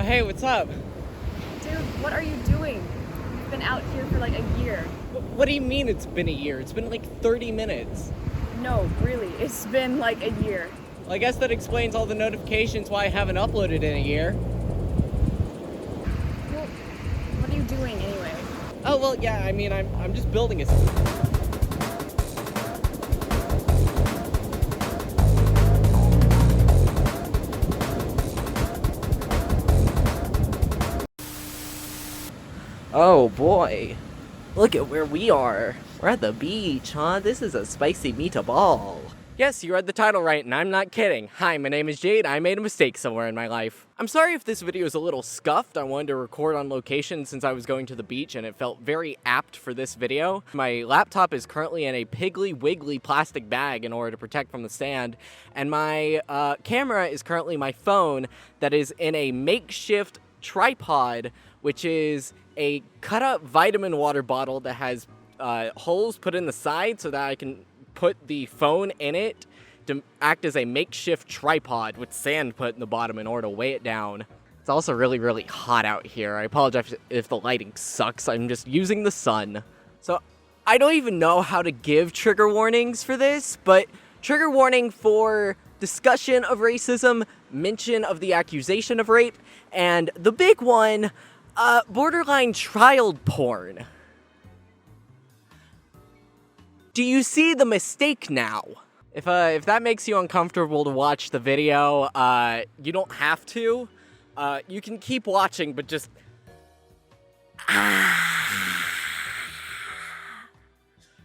Hey, what's up? Dude, what are you doing? You've been out here for like a year. What do you mean it's been a year? It's been like 30 minutes. No, really, it's been like a year. Well, I guess that explains all the notifications why I haven't uploaded in a year. Well, what are you doing anyway? Oh, well, yeah, I mean, I'm just building a... Oh, boy. Look at where we are. We're at the beach, huh? This is a spicy meatball. Yes, you read the title right, and I'm not kidding. Hi, my name is Jade. I made a mistake somewhere in my life. I'm sorry if this video is a little scuffed. I wanted to record on location since I was going to the beach, and it felt very apt for this video. My laptop is currently in a Piggly Wiggly plastic bag in order to protect from the sand, and my camera is currently my phone that is in a makeshift tripod, which is a cut-up vitamin water bottle that has holes put in the side so that I can put the phone in it to act as a makeshift tripod with sand put in the bottom in order to weigh it down. It's also really, really hot out here. I apologize if the lighting sucks. I'm just using the sun. So I don't even know how to give trigger warnings for this, but trigger warning for discussion of racism, mention of the accusation of rape, and the big one, borderline child porn. Do you see the mistake now? If that makes you uncomfortable to watch the video, you don't have to. You can keep watching, but just...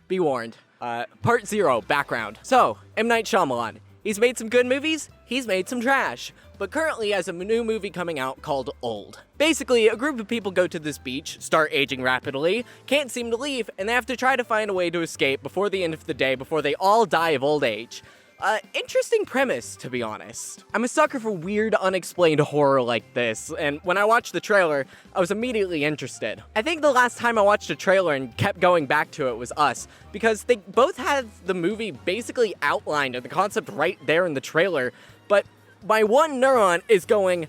Be warned. Part 0, background. So, M. Night Shyamalan. He's made some good movies, he's made some trash, but currently has a new movie coming out called Old. Basically, a group of people go to this beach, start aging rapidly, can't seem to leave, and they have to try to find a way to escape before the end of the day, before they all die of old age. Interesting premise, to be honest. I'm a sucker for weird, unexplained horror like this, and when I watched the trailer, I was immediately interested. I think the last time I watched a trailer and kept going back to it was Us, because they both had the movie basically outlined and the concept right there in the trailer, but my one neuron is going,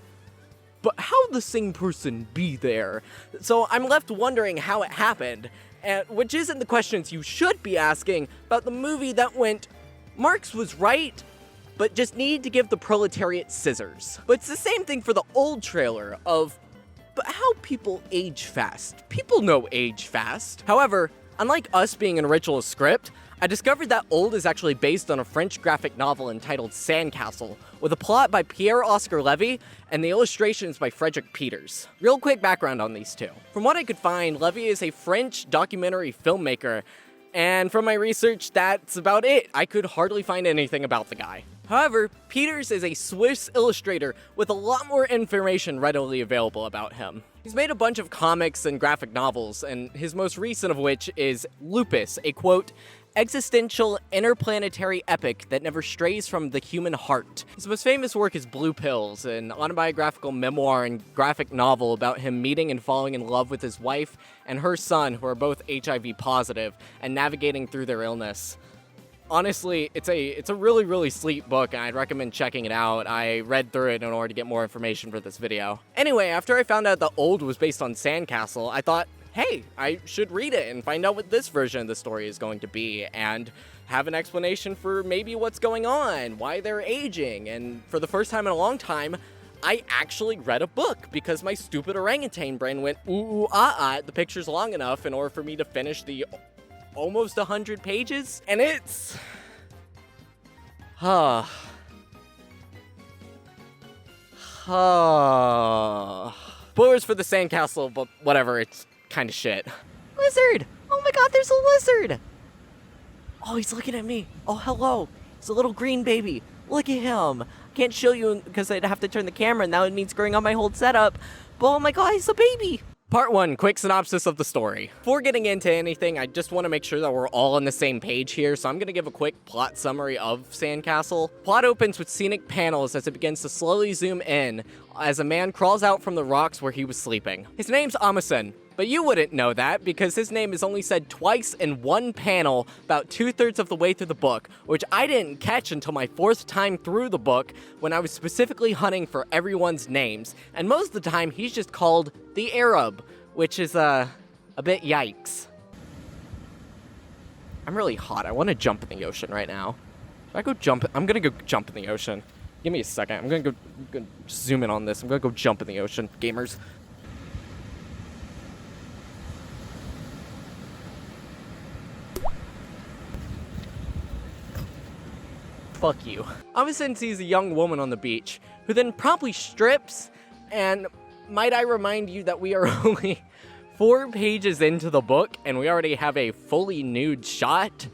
but how the same person be there? So I'm left wondering how it happened, and which isn't the questions you should be asking about the movie that went, Marx was right, but just needed to give the proletariat scissors. But it's the same thing for the Old trailer of, but how people age fast. People know age fast. However, unlike Us being an original script, I discovered that Old is actually based on a French graphic novel entitled Sandcastle, with a plot by Pierre-Oscar Levy and the illustrations by Frederick Peters. Real quick background on these two. From what I could find, Levy is a French documentary filmmaker, and from my research, that's about it. I could hardly find anything about the guy. However, Peters is a Swiss illustrator with a lot more information readily available about him. He's made a bunch of comics and graphic novels, and his most recent of which is Lupus, a quote, existential interplanetary epic that never strays from the human heart. His most famous work is Blue Pills, an autobiographical memoir and graphic novel about him meeting and falling in love with his wife and her son, who are both HIV positive, and navigating through their illness. Honestly, it's a really, really sweet book, and I'd recommend checking it out. I read through it in order to get more information for this video. Anyway, after I found out that Old was based on Sandcastle, I thought, hey, I should read it and find out what this version of the story is going to be, and have an explanation for maybe what's going on, why they're aging, and for the first time in a long time, I actually read a book, because my stupid orangutan brain went ooh, at the picture's long enough in order for me to finish the almost 100 pages, and it's... Spoilers for the Sandcastle, but whatever, it's kind of shit. Lizard! Oh my god, there's a lizard! Oh, he's looking at me. Oh, hello. He's a little green baby. Look at him. I can't show you because I'd have to turn the camera, and that would mean screwing up my whole setup. But oh my god, he's a baby! Part 1, quick synopsis of the story. Before getting into anything, I just want to make sure that we're all on the same page here, so I'm going to give a quick plot summary of Sandcastle. Plot opens with scenic panels as it begins to slowly zoom in as a man crawls out from the rocks where he was sleeping. His name's Amasen. But you wouldn't know that because his name is only said twice in one panel about 2/3 of the way through the book, which I didn't catch until my 4th time through the book when I was specifically hunting for everyone's names. And most of the time, he's just called the Arab, which is a bit yikes. I'm really hot. I want to jump in the ocean right now. If I go jump, I'm gonna go jump in the ocean. Give me a second. I'm gonna zoom in on this. I'm gonna go jump in the ocean, gamers. Fuck you. Amisen sees a young woman on the beach, who then promptly strips, and might I remind you that we are only 4 pages into the book, and we already have a fully nude shot,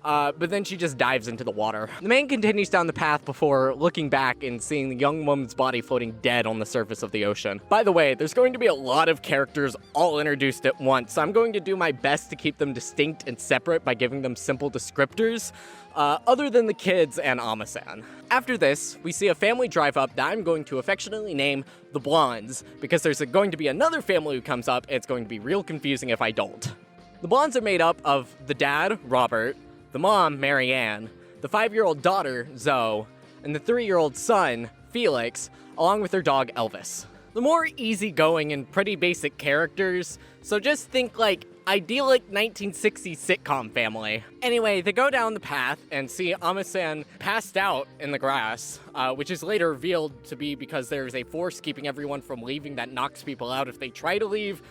but then she just dives into the water. The man continues down the path before looking back and seeing the young woman's body floating dead on the surface of the ocean. By the way, there's going to be a lot of characters all introduced at once, so I'm going to do my best to keep them distinct and separate by giving them simple descriptors, other than the kids and Ama-san. After this, we see a family drive up that I'm going to affectionately name the Blondes, because there's going to be another family who comes up, and it's going to be real confusing if I don't. The Blondes are made up of the dad, Robert, the mom, Marianne, the 5-year-old daughter, Zoe, and the 3-year-old son, Felix, along with their dog, Elvis. The more easygoing and pretty basic characters, so just think like idyllic 1960s sitcom family. Anyway, they go down the path and see Ama-san passed out in the grass, which is later revealed to be because there's a force keeping everyone from leaving that knocks people out if they try to leave,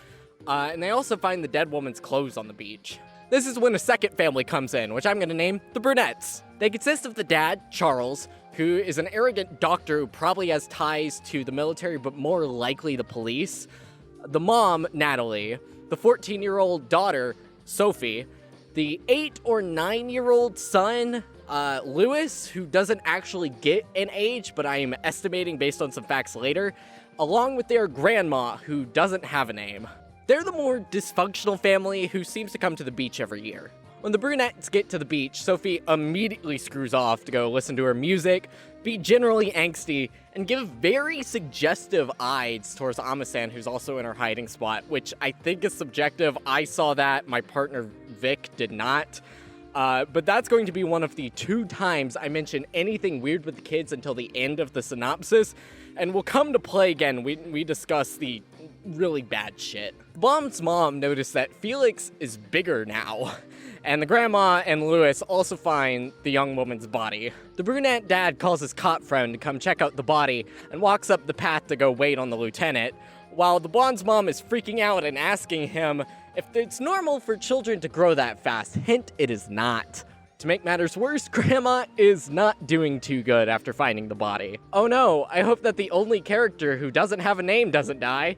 and they also find the dead woman's clothes on the beach. This is when a second family comes in, which I'm going to name the Brunettes. They consist of the dad, Charles, who is an arrogant doctor who probably has ties to the military, but more likely the police. The mom, Natalie. The 14-year-old daughter, Sophie. The 8 or 9-year-old son, Louis, who doesn't actually get an age, but I am estimating based on some facts later, along with their grandma, who doesn't have a name. They're the more dysfunctional family who seems to come to the beach every year. When the Brunettes get to the beach, Sophie immediately screws off to go listen to her music, be generally angsty, and give very suggestive eyes towards Ama-san, who's also in her hiding spot, which I think is subjective. I saw that, my partner Vic did not. But that's going to be one of the 2 times I mention anything weird with the kids until the end of the synopsis, and we'll come to play again. We discuss the really bad shit. Blom's mom noticed that Felix is bigger now, and the grandma and Louis also find the young woman's body. The brunette dad calls his cop friend to come check out the body and walks up the path to go wait on the lieutenant, while the blonde's mom is freaking out and asking him if it's normal for children to grow that fast. Hint, it is not. To make matters worse, Grandma is not doing too good after finding the body. Oh no, I hope that the only character who doesn't have a name doesn't die.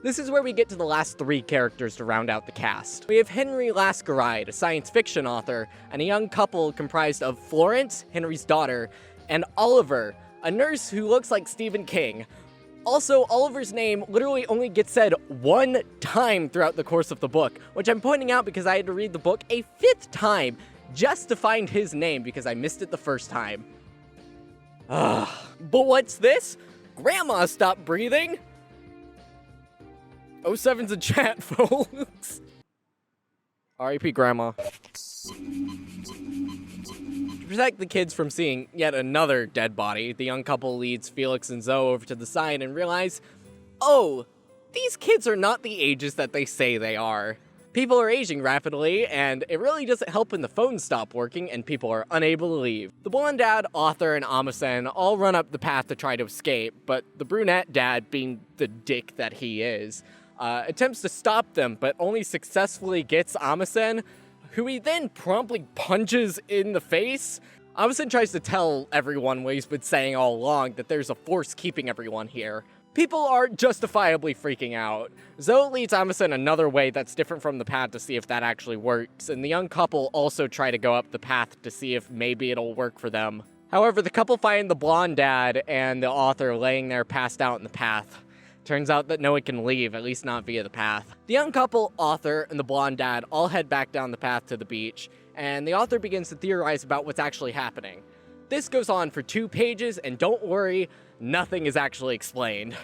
This is where we get to the last 3 characters to round out the cast. We have Henry Lascaride, a science fiction author, and a young couple comprised of Florence, Henry's daughter, and Oliver, a nurse who looks like Stephen King. Also, Oliver's name literally only gets said 1 time throughout the course of the book, which I'm pointing out because I had to read the book a 5th time just to find his name because I missed it the first time. Ugh. But what's this? Grandma stopped breathing? 07's in chat, folks. R.I.P. Grandma. To protect the kids from seeing yet another dead body, the young couple leads Felix and Zoe over to the side and realize, oh, these kids are not the ages that they say they are. People are aging rapidly, and it really doesn't help when the phones stop working and people are unable to leave. The blonde dad, author, and Ama-san all run up the path to try to escape, but the brunette dad, being the dick that he is, attempts to stop them, but only successfully gets Ama-san, who he then promptly punches in the face. Ama-san tries to tell everyone what he's been saying all along, that there's a force keeping everyone here. People are justifiably freaking out. Zoe leads Ama-san another way that's different from the path to see if that actually works, and the young couple also try to go up the path to see if maybe it'll work for them. However, the couple find the blonde dad and the author laying there passed out in the path. Turns out that no one can leave, at least not via the path. The young couple, author, and the blonde dad all head back down the path to the beach, and the author begins to theorize about what's actually happening. This goes on for 2 pages, and don't worry, nothing is actually explained.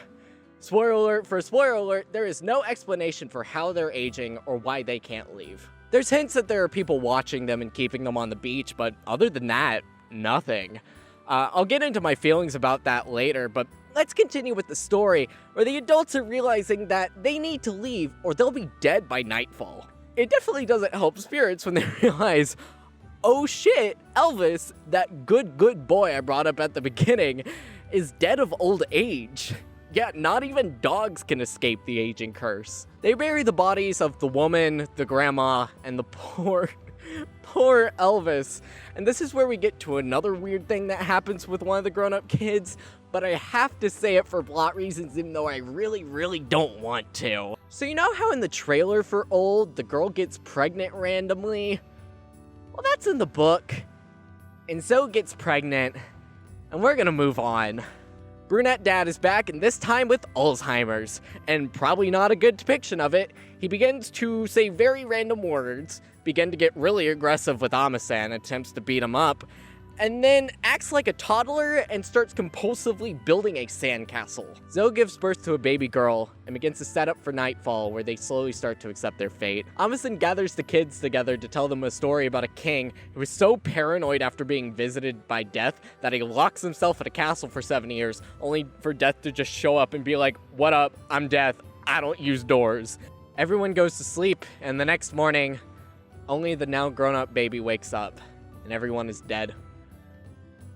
Spoiler alert for spoiler alert, there is no explanation for how they're aging or why they can't leave. There's hints that there are people watching them and keeping them on the beach, but other than that, nothing. I'll get into my feelings about that later, but let's continue with the story, where the adults are realizing that they need to leave or they'll be dead by nightfall. It definitely doesn't help spirits when they realize, oh shit, Elvis, that good boy I brought up at the beginning, is dead of old age. Yeah, not even dogs can escape the aging curse. They bury the bodies of the woman, the grandma, and the poor Elvis. And this is where we get to another weird thing that happens with one of the grown-up kids, but I have to say it for plot reasons even though I really don't want to. So you know how in the trailer for Old, the girl gets pregnant randomly? Well, that's in the book. And Zoe gets pregnant, and we're gonna move on. Brunette Dad is back, and this time with Alzheimer's, and probably not a good depiction of it. He begins to say very random words, begin to get really aggressive with Amasan, attempts to beat him up, and then acts like a toddler and starts compulsively building a sandcastle. Zoe gives birth to a baby girl and begins to set up for nightfall, where they slowly start to accept their fate. Amasan gathers the kids together to tell them a story about a king who was so paranoid after being visited by death that he locks himself in a castle for 7 years, only for death to just show up and be like, "What up? I'm death. I don't use doors." Everyone goes to sleep, and the next morning, only the now grown-up baby wakes up, and everyone is dead.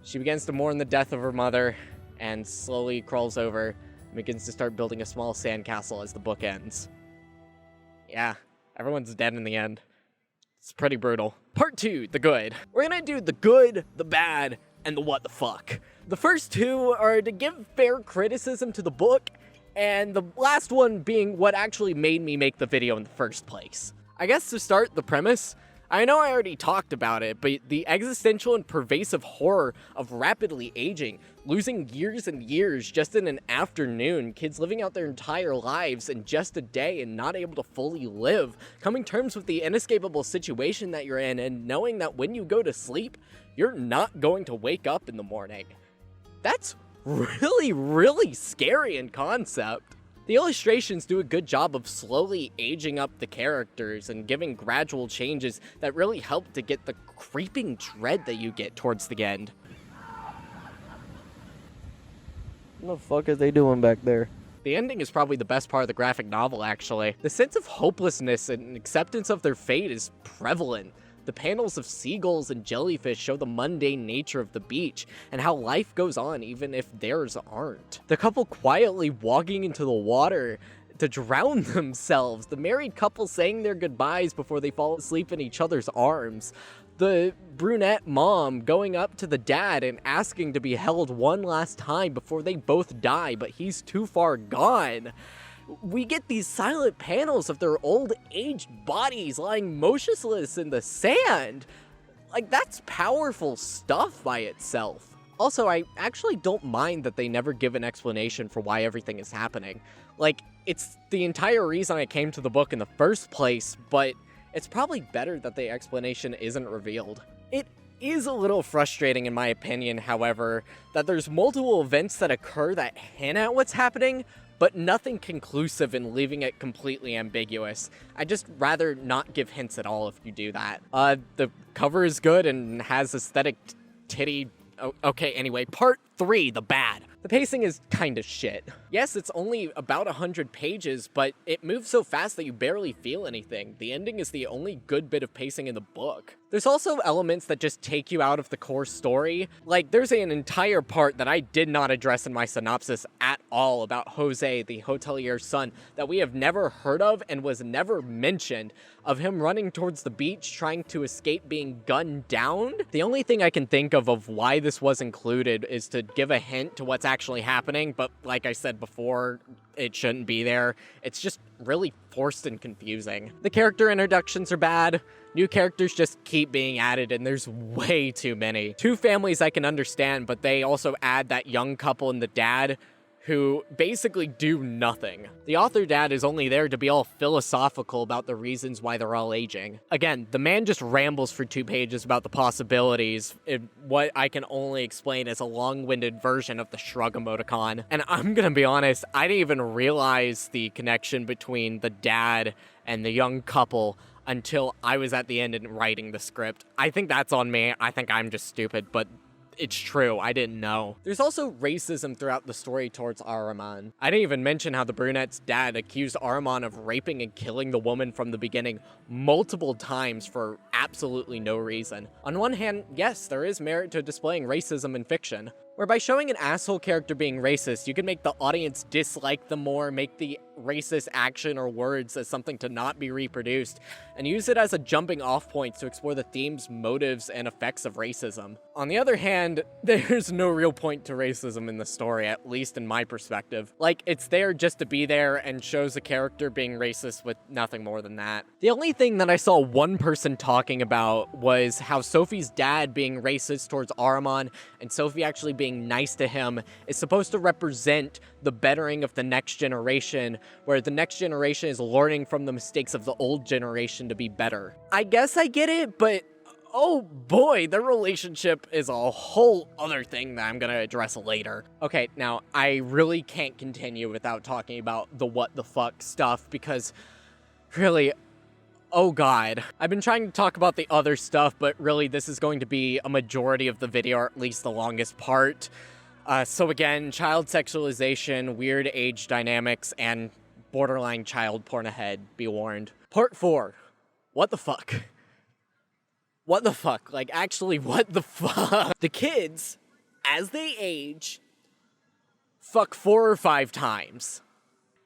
She begins to mourn the death of her mother, and slowly crawls over and begins to start building a small sandcastle as the book ends. Yeah, everyone's dead in the end. It's pretty brutal. Part 2, the good. We're gonna do the good, the bad, and the what the fuck. The first two are to give fair criticism to the book, and the last one being what actually made me make the video in the first place. I guess to start, the premise. I know I already talked about it, but the existential and pervasive horror of rapidly aging, losing years and years just in an afternoon, kids living out their entire lives in just a day and not able to fully live, coming to terms with the inescapable situation that you're in, and knowing that when you go to sleep, you're not going to wake up in the morning. That's really scary in concept. The illustrations do a good job of slowly aging up the characters and giving gradual changes that really help to get the creeping dread that you get towards the end. What the fuck are they doing back there? The ending is probably the best part of the graphic novel, actually. The sense of hopelessness and acceptance of their fate is prevalent. The panels of seagulls and jellyfish show the mundane nature of the beach and how life goes on even if theirs aren't. The couple quietly walking into the water to drown themselves. The married couple saying their goodbyes before they fall asleep in each other's arms. The brunette mom going up to the dad and asking to be held one last time before they both die, but he's too far gone. We get these silent panels of their old aged bodies lying motionless in the sand. Like, that's powerful stuff by itself. Also, I actually don't mind that they never give an explanation for why everything is happening. Like, it's the entire reason I came to the book in the first place, but it's probably better that the explanation isn't revealed. It is a little frustrating in my opinion, however, that there's multiple events that occur that hint at what's happening, but nothing conclusive in leaving it completely ambiguous. I'd just rather not give hints at all if you do that. The cover is good and has aesthetic titty... Okay, anyway, part 3, the bad. The pacing is kind of shit. Yes, it's only about 100 pages, but it moves so fast that you barely feel anything. The ending is the only good bit of pacing in the book. There's also elements that just take you out of the core story. Like, there's an entire part that I did not address in my synopsis at all about Jose, the hotelier's son, that we have never heard of and was never mentioned, of him running towards the beach trying to escape being gunned down. The only thing I can think of why this was included is to give a hint to what's actually happening, but like I said before, it shouldn't be there. It's just really forced and confusing. The character introductions are bad. New characters just keep being added, and there's way too many. Two families I can understand, but they also add that young couple and the dad who basically do nothing. The author dad is only there to be all philosophical about the reasons why they're all aging. Again, the man just rambles for 2 pages about the possibilities in what I can only explain as a long-winded version of the shrug emoticon. And I'm gonna be honest, I didn't even realize the connection between the dad and the young couple until I was at the end and writing the script. I think that's on me. I think I'm just stupid, but it's true, I didn't know. There's also racism throughout the story towards Ahriman. I didn't even mention how the brunette's dad accused Ahriman of raping and killing the woman from the beginning multiple times for absolutely no reason. On one hand, yes, there is merit to displaying racism in fiction, where by showing an asshole character being racist, you can make the audience dislike them more, make the racist action or words as something to not be reproduced, and use it as a jumping off point to explore the themes, motives, and effects of racism. On the other hand, there's no real point to racism in the story, at least in my perspective. Like, it's there just to be there and shows a character being racist with nothing more than that. The only thing that I saw one person talking about was how Sophie's dad being racist towards Ahriman and Sophie actually being nice to him is supposed to represent the bettering of the next generation, where the next generation is learning from the mistakes of the old generation to be better. I guess I get it, but oh boy, their relationship is a whole other thing that I'm gonna address later. Okay, now, I really can't continue without talking about the what the fuck stuff, because really, oh god. I've been trying to talk about the other stuff, but really this is going to be a majority of the video, or at least the longest part. So again, child sexualization, weird age dynamics, and borderline child porn ahead, be warned. Part 4. What the fuck? What the fuck? Like, actually, what the fuck? The kids, as they age, fuck 4 or 5 times.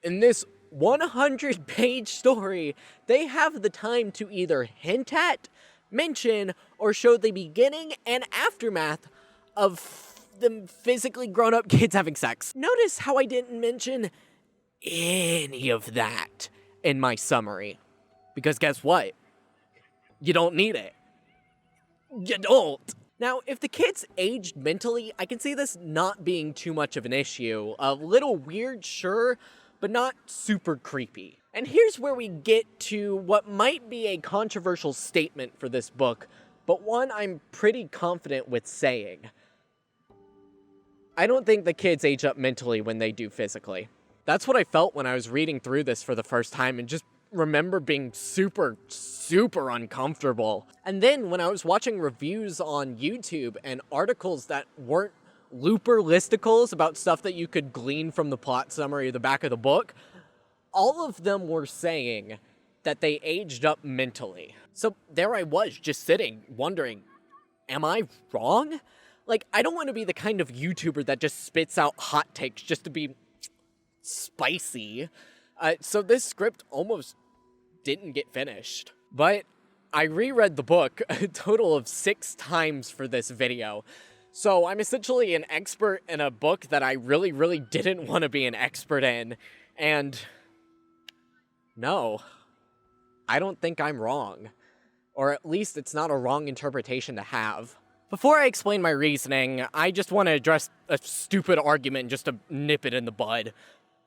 In this 100-page story, they have the time to either hint at, mention, or show the beginning and aftermath of the physically grown-up kids having sex. Notice how I didn't mention any of that in my summary. Because guess what? You don't need it. You don't. Now, if the kids aged mentally, I can see this not being too much of an issue. A little weird, sure, but not super creepy. And here's where we get to what might be a controversial statement for this book, but one I'm pretty confident with saying. I don't think the kids age up mentally when they do physically. That's what I felt when I was reading through this for the first time and just remember being super uncomfortable. And then when I was watching reviews on YouTube and articles that weren't looper listicles about stuff that you could glean from the plot summary of the back of the book, all of them were saying that they aged up mentally. So there I was, just sitting, wondering, am I wrong? Like, I don't want to be the kind of YouTuber that just spits out hot takes just to be spicy. So this script almost didn't get finished. But I reread the book a total of 6 times for this video. So I'm essentially an expert in a book that I really didn't want to be an expert in. And no, I don't think I'm wrong. Or at least it's not a wrong interpretation to have. Before I explain my reasoning, I just want to address a stupid argument just to nip it in the bud.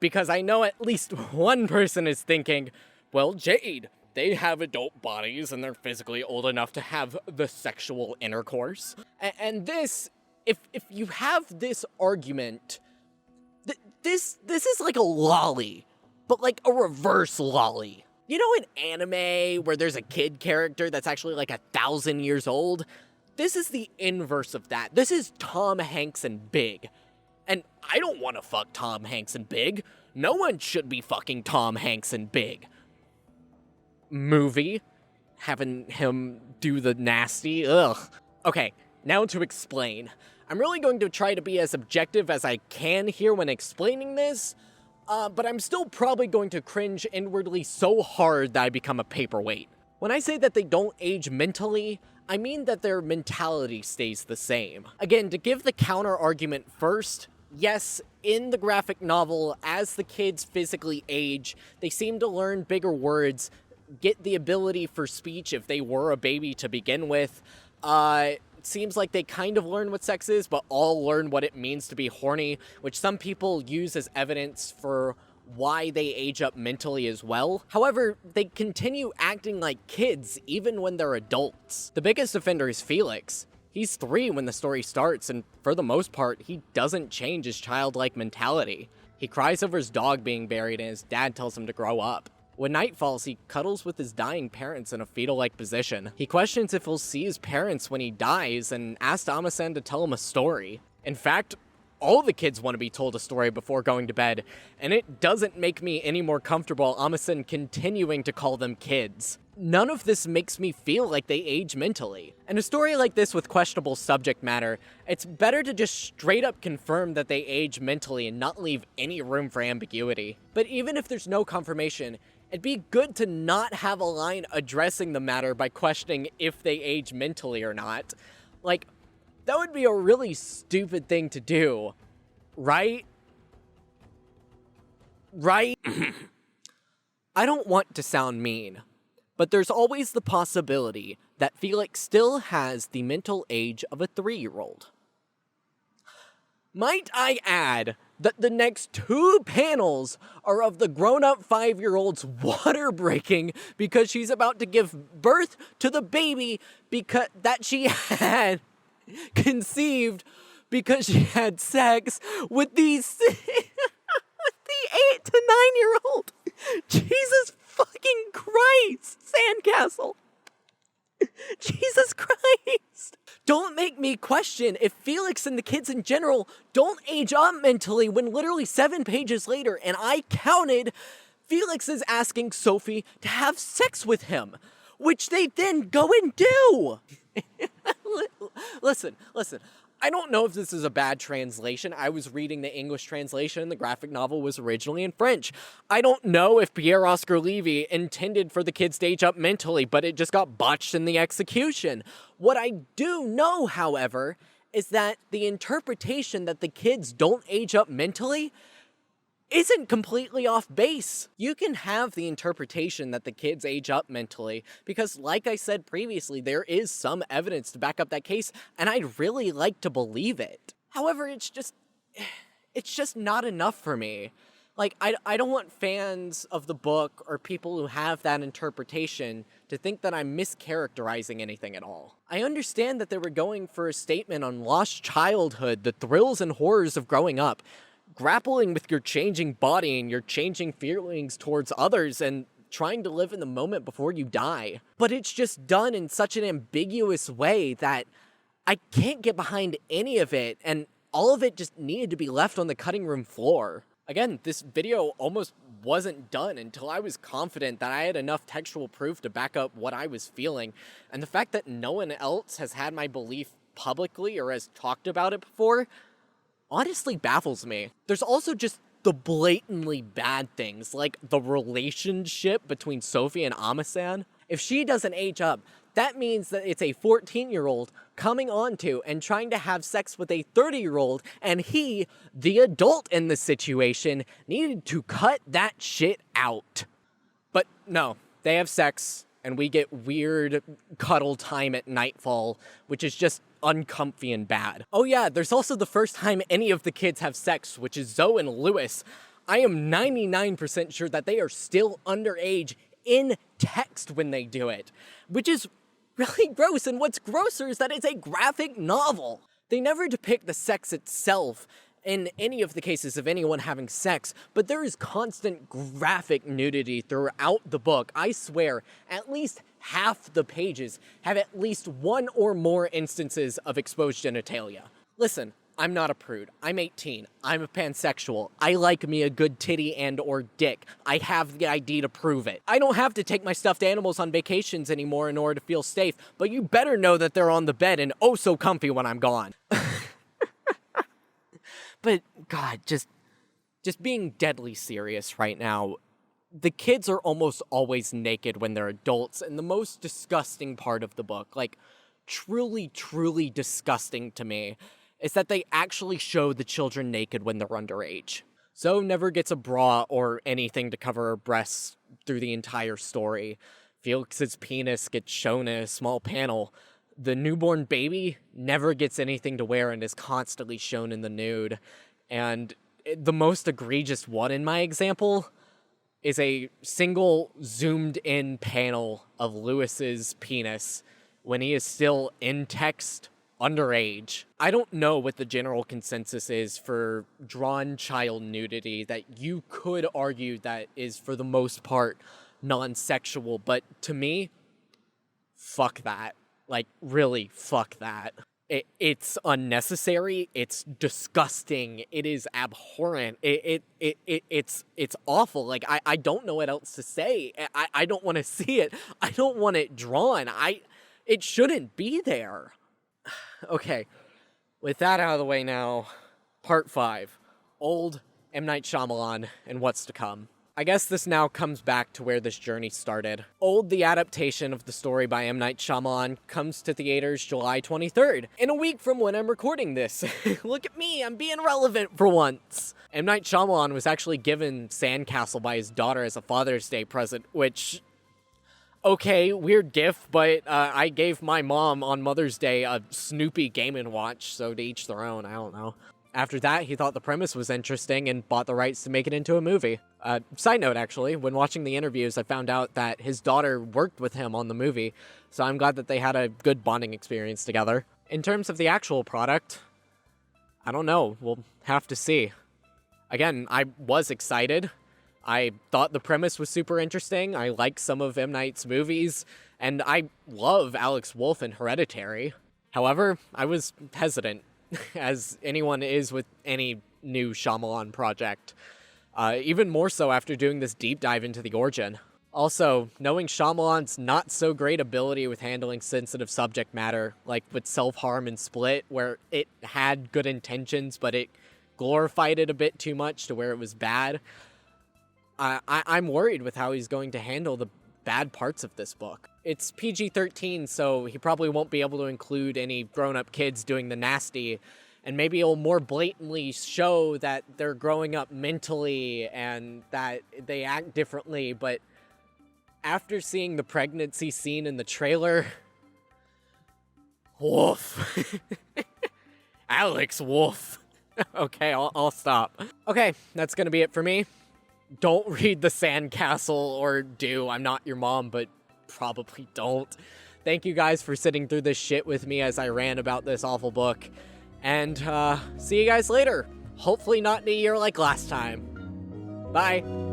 Because I know at least one person is thinking, well, Jade, they have adult bodies and they're physically old enough to have the sexual intercourse. And this, if you have this argument, this is like a lolly, but like a reverse lolly. You know in anime where there's a kid character that's actually like 1,000 years old? This is the inverse of that. This is Tom Hanks and Big. And I don't want to fuck Tom Hanks and Big. No one should be fucking Tom Hanks and Big. Movie. Having him do the nasty. Ugh. Okay, now to explain. I'm really going to try to be as objective as I can here when explaining this, but I'm still probably going to cringe inwardly so hard that I become a paperweight. When I say that they don't age mentally, I mean that their mentality stays the same. Again, to give the counter argument first, yes, in the graphic novel, as the kids physically age, they seem to learn bigger words, get the ability for speech if they were a baby to begin with, seems like they kind of learn what sex is, but all learn what it means to be horny, which some people use as evidence for why they age up mentally as well. However, they continue acting like kids even when they're adults. The biggest offender is Felix. He's 3 when the story starts, and for the most part, he doesn't change his childlike mentality. He cries over his dog being buried and his dad tells him to grow up. When night falls, he cuddles with his dying parents in a fetal-like position. He questions if he'll see his parents when he dies and asks Amasan to tell him a story. In fact, all the kids want to be told a story before going to bed, and it doesn't make me any more comfortable Amasan continuing to call them kids. None of this makes me feel like they age mentally. In a story like this with questionable subject matter, it's better to just straight up confirm that they age mentally and not leave any room for ambiguity. But even if there's no confirmation, it'd be good to not have a line addressing the matter by questioning if they age mentally or not. Like, that would be a really stupid thing to do, right? Right? I don't want to sound mean, but there's always the possibility that Felix still has the mental age of a 3-year-old. Might I add that the next 2 panels are of the grown-up 5-year-old's water breaking because she's about to give birth to the baby that she had conceived because she had sex with the 8 to 9-year-old. Jesus fucking Christ, Sandcastle. Jesus Christ. Don't make me question if Felix and the kids in general don't age up mentally when literally 7 pages later, and I counted, Felix is asking Sophie to have sex with him, which they then go and do. Listen. I don't know if this is a bad translation. I was reading the English translation and the graphic novel was originally in French. I don't know if Pierre Oscar Levy intended for the kids to age up mentally, but it just got botched in the execution. What I do know, however, is that the interpretation that the kids don't age up mentally isn't completely off base. You can have the interpretation that the kids age up mentally because, like I said previously, there is some evidence to back up that case, and I'd really like to believe it. However, it's just not enough for me. Like, I don't want fans of the book or people who have that interpretation to think that I'm mischaracterizing anything at all. I understand that they were going for a statement on lost childhood, the thrills and horrors of growing up, grappling with your changing body and your changing feelings towards others and trying to live in the moment before you die. But it's just done in such an ambiguous way that I can't get behind any of it, and all of it just needed to be left on the cutting room floor. Again, this video almost wasn't done until I was confident that I had enough textual proof to back up what I was feeling, and the fact that no one else has had my belief publicly or has talked about it before honestly baffles me. There's also just the blatantly bad things, like the relationship between Sophie and Amasan. If she doesn't age up, that means that it's a 14-year-old coming onto and trying to have sex with a 30-year-old, and he, the adult in the situation, needed to cut that shit out. But no, they have sex, and we get weird cuddle time at nightfall, which is just uncomfy and bad. Oh yeah, there's also the first time any of the kids have sex, which is Zoe and Lewis. I am 99% sure that they are still underage in text when they do it, which is really gross, and what's grosser is that it's a graphic novel. They never depict the sex itself in any of the cases of anyone having sex, but there is constant graphic nudity throughout the book. I swear, at least half the pages have at least one or more instances of exposed genitalia. Listen, I'm not a prude. I'm 18. I'm a pansexual. I like me a good titty and or dick. I have the ID to prove it. I don't have to take my stuffed animals on vacations anymore in order to feel safe, but you better know that they're on the bed and oh so comfy when I'm gone. But, God, just being deadly serious right now, the kids are almost always naked when they're adults, and the most disgusting part of the book, like, truly, truly disgusting to me, is that they actually show the children naked when they're underage. Zoe never gets a bra or anything to cover her breasts through the entire story. Felix's penis gets shown in a small panel. the newborn baby never gets anything to wear and is constantly shown in the nude. And the most egregious one in my example is a single zoomed in panel of Lewis's penis when he is still in text underage. I don't know what the general consensus is for drawn child nudity that you could argue that is for the most part non-sexual, but to me, fuck that. Like, really, fuck that. It's unnecessary. It's disgusting. It is abhorrent. It's awful. Like, I don't know what else to say. I don't want to see it. I don't want it drawn. It shouldn't be there. Okay, with that out of the way now, part 5. Old, M. Night Shyamalan, and what's to come. I guess this now comes back to where this journey started. Old, the adaptation of the story by M. Night Shyamalan, comes to theaters July 23rd, in a week from when I'm recording this. Look at me, I'm being relevant for once. M. Night Shyamalan was actually given Sandcastle by his daughter as a Father's Day present, which, okay, weird gift, but I gave my mom on Mother's Day a Snoopy Game & Watch, so to each their own, I don't know. After that, he thought the premise was interesting and bought the rights to make it into a movie. Side note, actually, when watching the interviews, I found out that his daughter worked with him on the movie, so I'm glad that they had a good bonding experience together. In terms of the actual product, I don't know. We'll have to see. Again, I was excited. I thought the premise was super interesting. I like some of M. Night's movies, and I love Alex Wolff in Hereditary. However, I was hesitant, as anyone is with any new Shyamalan project. Even more so after doing this deep dive into the origin. Also, knowing Shyamalan's not-so-great ability with handling sensitive subject matter, like with self-harm and Split, where it had good intentions, but it glorified it a bit too much to where it was bad, I'm worried with how he's going to handle the bad parts of this book. It's PG-13, so he probably won't be able to include any grown-up kids doing the nasty, and maybe he'll more blatantly show that they're growing up mentally and that they act differently, but after seeing the pregnancy scene in the trailer, woof. Alex Wolff. Okay, I'll stop. Okay, that's gonna be it for me. Don't read the Sandcastle, or do. I'm not your mom, but probably don't. Thank you guys for sitting through this shit with me as I ran about this awful book. And, see you guys later. Hopefully not in a year like last time. Bye.